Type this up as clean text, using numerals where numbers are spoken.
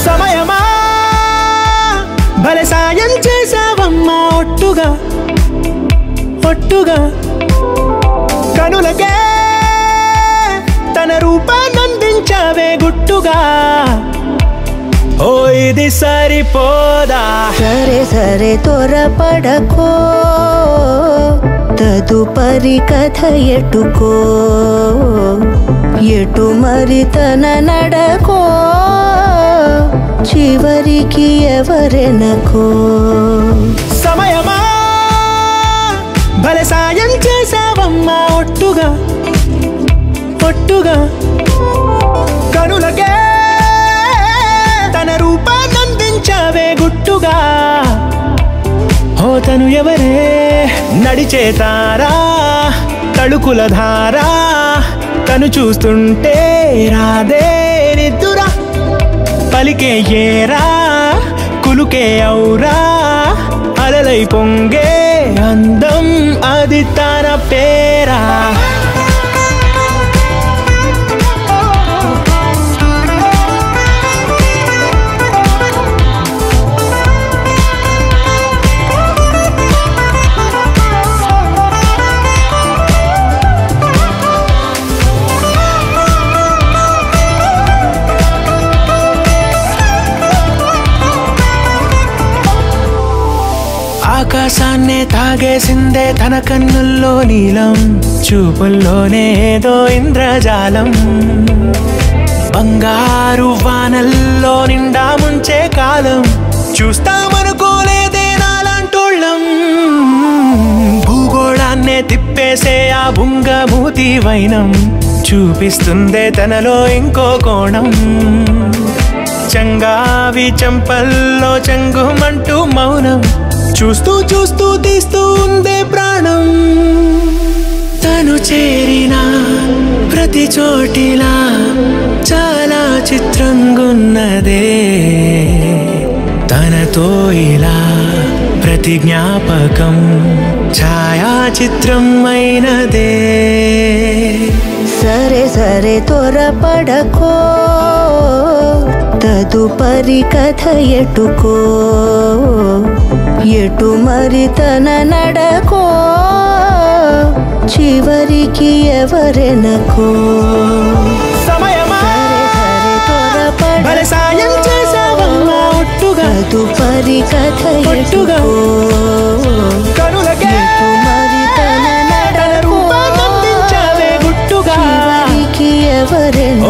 సమయమా భలే సాయం చేసావమ్మా ఒట్టుగా ఒట్టుగా కనులకే తన రూపాన్నందించావే గుట్టుగా ఓ ఇది సరిపోదా సరే సరే త్వరపడకో తదుపరి కథ ఎటుకో ఎటు మరి తన నడకో చివరికి ఎవరెనకో సమయమా భలే సాయం చేసావమ్మా ఒట్టుగా ఒట్టుగా కనులకే తన రూపాన్నందించావే గుట్టుగా ఓ తను ఎవరే నడిచేతారా తళుకుల ధారా తను చూస్తుంటే రాదే నిద్దురా పలికే ఏరా కులుకే ఔరా అలలై పొంగే అందం అది తన పేరా ఆకాశాన్నే తాగేసిందే తన కన్నుల్లో నీలం చూపుల్లోనే ఏదో ఇంద్రజాలం బంగారు వానల్లో నిండా ముంచే కాలం చూస్తామనుకోలేదే నాలాంటోళ్ళం భూగోళాన్నే తిప్పేసే ఆ బుంగమూతి వైనం చూపిస్తుందే తనలో ఇంకో కోణం చంగావి చంపల్లో చంగుమంటూ మౌనం చూస్తూ చూస్తూ తీస్తూ ఉందే ప్రాణం తను చేరిన ప్రతి చోటిలా చాలా చిత్రంగున్నదే తనతో ఇలా ప్రతి జ్ఞాపకం ఛాయాచిత్రం అయినదే సరే సరే త్వరపడకో తదుపరి కథ ఎటుకో ఎటు మరి తన నడకో చివరికి ఎవరెనకో సమయమా భలే సాయం చేసావమ్మా ఒట్టుగా తదుపరి కథ ఎటుకో కనులకే ఎటు మరి తన నడకో రూపాన్నందించావే గుట్టుగా చివరికి ఎవరెనకో